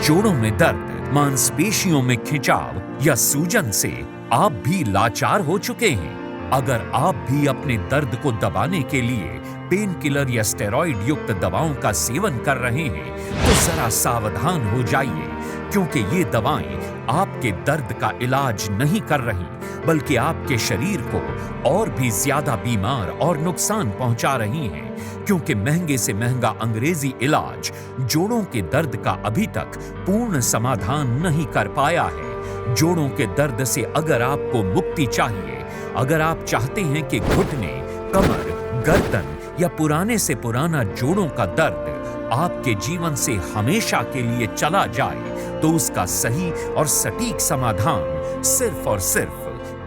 जोड़ों में दर्द, मांसपेशियों में खिंचाव या सूजन से आप भी लाचार हो चुके हैं? अगर आप भी अपने दर्द को दबाने के लिए पेन किलर या स्टेरॉइड युक्त दवाओं का सेवन कर रहे हैं तो जरा सावधान हो जाइए, क्योंकि ये दवाएं आपके दर्द का इलाज नहीं कर रही, बल्कि आपके शरीर को और भी ज्यादा बीमार और नुकसान पहुंचा रही हैं। क्योंकि महंगे से महंगा अंग्रेजी इलाज जोड़ों के दर्द का अभी तक पूर्ण समाधान नहीं कर पाया है। जोड़ों के दर्द से अगर आपको मुक्ति चाहिए, अगर आप चाहते हैं कि घुटने, कमर, गर्दन या पुराने से पुराना जोड़ों का दर्द आपके जीवन से हमेशा के लिए चला जाए, तो उसका सही और सटीक समाधान सिर्फ और सिर्फ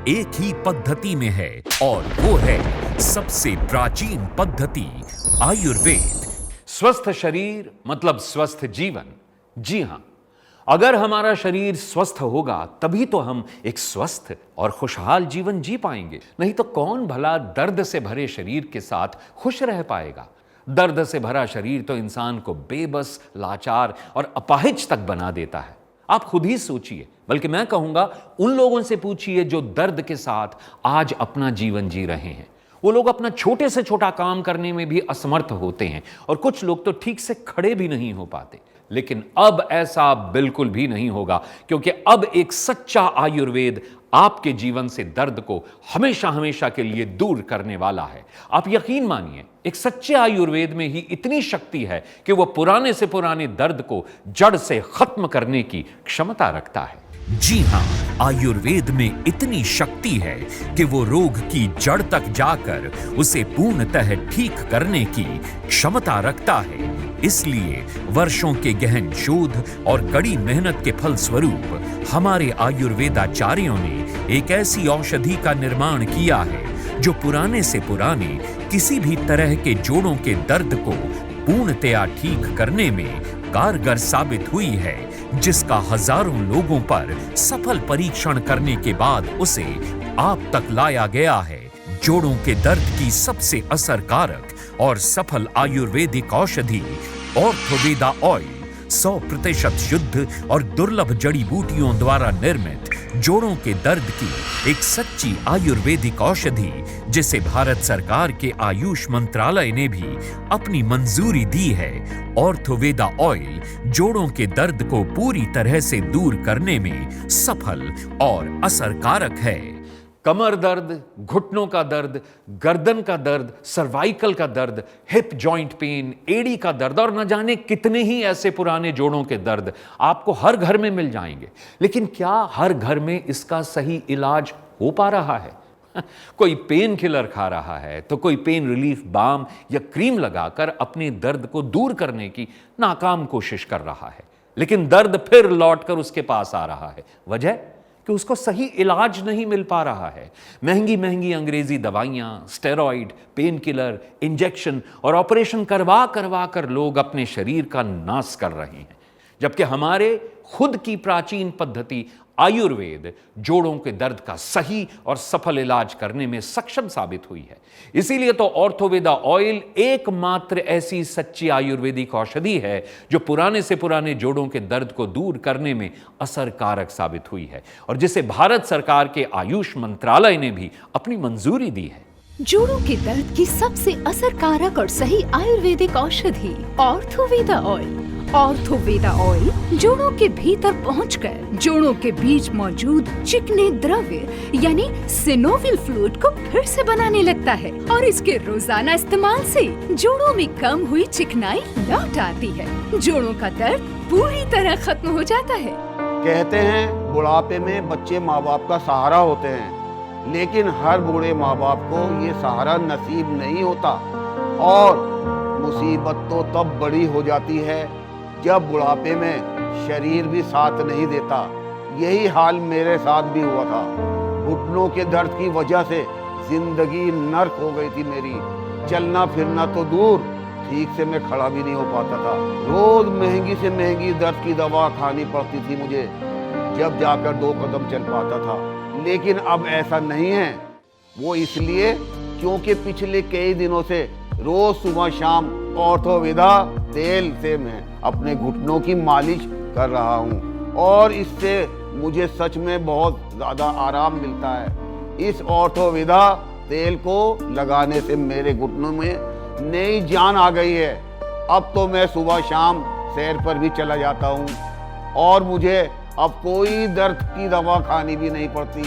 एक ही पद्धति में है, और वो है सबसे प्राचीन पद्धति आयुर्वेद। स्वस्थ शरीर मतलब स्वस्थ जीवन। जी हां, अगर हमारा शरीर स्वस्थ होगा तभी तो हम एक स्वस्थ और खुशहाल जीवन जी पाएंगे। नहीं तो कौन भला दर्द से भरे शरीर के साथ खुश रह पाएगा। दर्द से भरा शरीर तो इंसान को बेबस, लाचार और अपाहिज तक बना देता है। आप खुद ही सोचिए, बल्कि मैं कहूंगा उन लोगों से पूछिए जो दर्द के साथ आज अपना जीवन जी रहे हैं। वो लोग अपना छोटे से छोटा काम करने में भी असमर्थ होते हैं, और कुछ लोग तो ठीक से खड़े भी नहीं हो पाते। लेकिन अब ऐसा बिल्कुल भी नहीं होगा, क्योंकि अब एक सच्चा आयुर्वेद आपके जीवन से दर्द को हमेशा हमेशा के लिए दूर करने वाला है। आप यकीन मानिए, एक सच्चे आयुर्वेद में ही इतनी शक्ति है कि वह पुराने से पुराने दर्द को जड़ से खत्म करने की क्षमता रखता है। जी हां, आयुर्वेद में इतनी शक्ति है कि वो रोग की जड़ तक जाकर उसे पूर्णतः ठीक करने की क्षमता रखता है। इसलिए वर्षों के गहन शोध और कड़ी मेहनत के फलस्वरूप हमारे आयुर्वेदाचार्यों ने एक ऐसी औषधि का निर्माण किया है जो पुराने से पुराने किसी भी तरह के जोड़ों के दर्द को पूर्णतया ठीक करने में कारगर साबित हुई है, जिसका हजारों लोगों पर सफल परीक्षण करने के बाद उसे आप तक लाया गया है। जोड़ों के दर्द की सबसे असरकारक और सफल आयुर्वेदिक औषधि ऑर्थोवेदा ऑयल 100% शुद्ध और दुर्लभ जड़ी बूटियों द्वारा निर्मित जोड़ों के दर्द की एक सच्ची आयुर्वेदिक औषधि, जिसे भारत सरकार के आयुष मंत्रालय ने भी अपनी मंजूरी दी है। ऑर्थोवेदा ऑयल जोड़ों के दर्द को पूरी तरह से दूर करने में सफल और असरकारक है। कमर दर्द, घुटनों का दर्द, गर्दन का दर्द, सर्वाइकल का दर्द, हिप जॉइंट पेन, एड़ी का दर्द और न जाने कितने ही ऐसे पुराने जोड़ों के दर्द आपको हर घर में मिल जाएंगे। लेकिन क्या हर घर में इसका सही इलाज हो पा रहा है? कोई पेन किलर खा रहा है तो कोई पेन रिलीफ बाम या क्रीम लगाकर अपने दर्द को दूर करने की नाकाम कोशिश कर रहा है, लेकिन दर्द फिर लौटकर उसके पास आ रहा है। वजह कि उसको सही इलाज नहीं मिल पा रहा है। महंगी महंगी अंग्रेजी दवाइयां, स्टेरॉइड, पेन किलर, इंजेक्शन और ऑपरेशन करवा करवा कर लोग अपने शरीर का नाश कर रहे हैं, जबकि हमारे खुद की प्राचीन पद्धति आयुर्वेद जोड़ों के दर्द का सही और सफल इलाज करने में सक्षम साबित हुई है। इसीलिए तो ऑर्थोवेदा ऑयल एकमात्र ऐसी सच्ची आयुर्वेदिक औषधि है जो पुराने से पुराने जोड़ों के दर्द को दूर करने में असरकारक साबित हुई है, और जिसे भारत सरकार के आयुष मंत्रालय ने भी अपनी मंजूरी दी है। जोड़ों के दर्द की सबसे असरकारक और सही आयुर्वेदिक औषधि ऑर्थोवेदा ऑयल। ऑर्थोवेदा ऑयल जोड़ों के भीतर पहुंचकर जोड़ों के बीच मौजूद चिकने द्रव्य यानी सिनोवियल फ्लूइड को फिर से बनाने लगता है, और इसके रोजाना इस्तेमाल से जोड़ों में कम हुई चिकनाई लौट आती है। जोड़ों का दर्द पूरी तरह खत्म हो जाता है। कहते हैं बुढ़ापे में बच्चे माँ बाप का सहारा होते हैं, लेकिन हर बूढ़े माँ बाप को ये सहारा नसीब नहीं होता, और मुसीबत तो तब बड़ी हो जाती है जब बुढ़ापे में शरीर भी साथ नहीं देता। यही हाल मेरे साथ भी हुआ था। घुटनों के दर्द की वजह से जिंदगी नर्क हो गई थी मेरी। चलना फिरना तो दूर, ठीक से मैं खड़ा भी नहीं हो पाता था। रोज महंगी से महंगी दर्द की दवा खानी पड़ती थी मुझे, जब जाकर 2 कदम चल पाता था। लेकिन अब ऐसा नहीं है। वो इसलिए क्योंकि पिछले कई दिनों से रोज सुबह शाम ऑर्थोविदा तेल से मैं अपने घुटनों की मालिश कर रहा हूँ और इससे मुझे सच में बहुत ज़्यादा आराम मिलता है। इस ऑर्थोविदा तेल को लगाने से मेरे घुटनों में नई जान आ गई है। अब तो मैं सुबह शाम सैर पर भी चला जाता हूँ और मुझे अब कोई दर्द की दवा खानी भी नहीं पड़ती।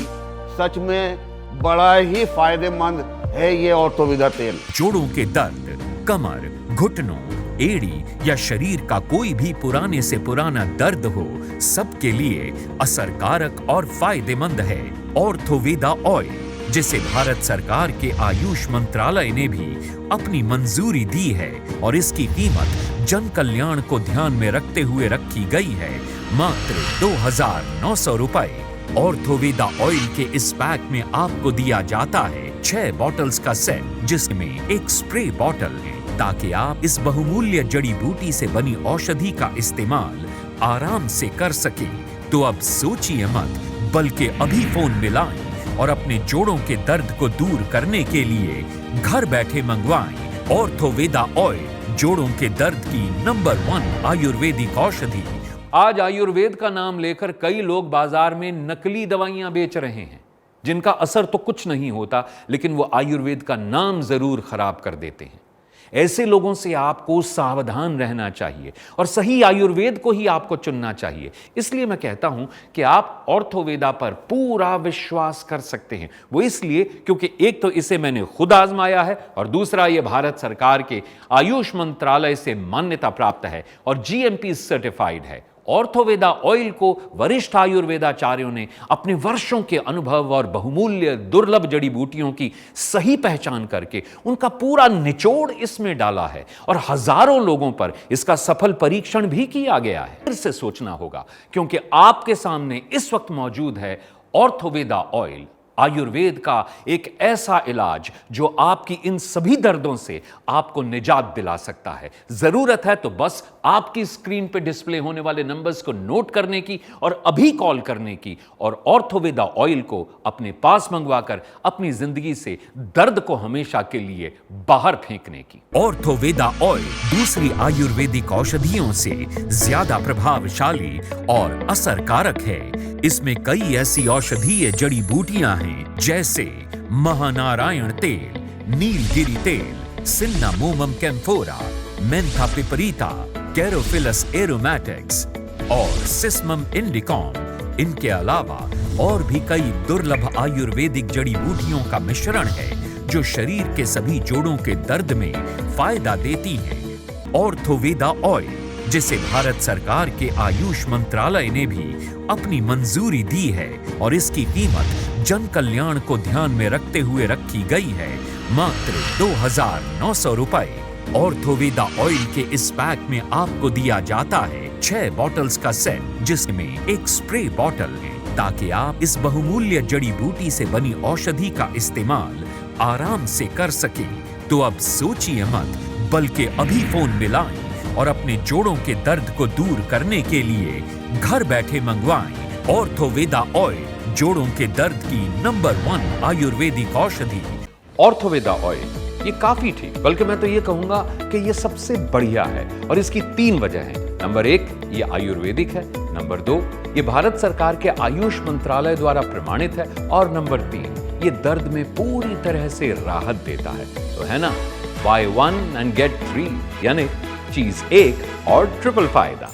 सच में बड़ा ही फायदेमंद है ये ऑर्थोविदा तेल। जोड़ों के दर्द, कमर, घुटनों, एड़ी या शरीर का कोई भी पुराने से पुराना दर्द हो, सबके लिए असरकारक और फायदेमंद है ऑर्थोविदा ऑयल, जिसे भारत सरकार के आयुष मंत्रालय ने भी अपनी मंजूरी दी है और इसकी कीमत जन कल्याण को ध्यान में रखते हुए रखी गई है मात्र 2,900 रुपए। ऑर्थोविदा ऑयल के इस पैक में आपको दिया जाता है 6 बॉटल्स का सेट, जिसमें एक स्प्रे बॉटल है, ताकि आप इस बहुमूल्य जड़ी बूटी से बनी औषधि का इस्तेमाल आराम से कर सके। तो अब सोचिए मत, बल्कि अभी फोन मिलाएं और अपने जोड़ों के दर्द को दूर करने के लिए घर बैठे मंगवाएं ऑर्थोविदा ऑयल, जोड़ों के दर्द की नंबर 1 आयुर्वेदिक औषधि। आज आयुर्वेद का नाम लेकर कई लोग बाजार में नकली दवाइयां बेच रहे हैं, जिनका असर तो कुछ नहीं होता, लेकिन वो आयुर्वेद का नाम जरूर खराब कर देते हैं। ऐसे लोगों से आपको सावधान रहना चाहिए और सही आयुर्वेद को ही आपको चुनना चाहिए। इसलिए मैं कहता हूं कि आप ऑर्थोवेदा पर पूरा विश्वास कर सकते हैं। वो इसलिए क्योंकि एक तो इसे मैंने खुद आजमाया है और दूसरा ये भारत सरकार के आयुष मंत्रालय से मान्यता प्राप्त है और GMP सर्टिफाइड है। ऑर्थोवेदा ऑयल को वरिष्ठ आयुर्वेदाचार्यों ने अपने वर्षों के अनुभव और बहुमूल्य दुर्लभ जड़ी बूटियों की सही पहचान करके उनका पूरा निचोड़ इसमें डाला है और हजारों लोगों पर इसका सफल परीक्षण भी किया गया है। फिर से सोचना होगा, क्योंकि आपके सामने इस वक्त मौजूद है ऑर्थोवेदा ऑयल, आयुर्वेद का एक ऐसा इलाज जो आपकी इन सभी दर्दों से आपको निजात दिला सकता है। जरूरत है तो बस आपकी स्क्रीन पे डिस्प्ले होने वाले नंबर्स को नोट करने की और अभी कॉल करने की और ऑर्थोवेदा ऑयल को अपने पास मंगवाकर अपनी जिंदगी से दर्द को हमेशा के लिए बाहर फेंकने की। ऑर्थोवेदा ऑयल दूसरी आयुर्वेदिक औषधियों से ज्यादा प्रभावशाली और असरकारक है। इसमें कई ऐसी औषधीय जड़ी बूटियां हैं, जैसे महानारायण तेल, नीलगिरी तेल, सिन्नामोमम कैम्फोरा, मेंथा पिपरीता, कैरोफिलस एरोमैटिक्स और सिस्मम इंडिकॉम। इनके अलावा और भी कई दुर्लभ आयुर्वेदिक जड़ी बूटियों का मिश्रण है, जो शरीर के सभी जोड़ों के दर्द में फायदा देती है। ऑर्थोवेदा ऑयल, जिसे भारत सरकार के आयुष मंत्रालय ने भी अपनी मंजूरी दी है और इसकी कीमत जन कल्याण को ध्यान में रखते हुए रखी गई है मात्र 2,900 रुपए। ऑर्थोवेदा ऑयल के इस पैक में आपको दिया जाता है 6 बॉटल्स का सेट, जिसमें एक स्प्रे बॉटल है, ताकि आप इस बहुमूल्य जड़ी बूटी से बनी औषधि का इस्तेमाल आराम से कर सके। तो अब सोचिए मत, बल्कि अभी फोन मिलाएं और अपने जोड़ों के दर्द को दूर करने के लिए घर बैठे मंगवाएं ऑर्थोवेदा ऑयल, जोड़ों के दर्द की नंबर 1 आयुर्वेदिक औषधि। ऑर्थोवेदा ऑयल ये काफी ठीक, बल्कि मैं तो ये कहूंगा कि ये सबसे बढ़िया है और इसकी 3 वजह हैं। नंबर 1, ये आयुर्वेदिक है। नंबर 2, ये भारत सरकार के आयुष मंत्रालय द्वारा प्रमाणित है। और नंबर 3, ये दर्द में पूरी तरह से राहत देता है। तो है ना, buy 1 and get 3, यानी चीज 1 और ट्रिपल फायदा।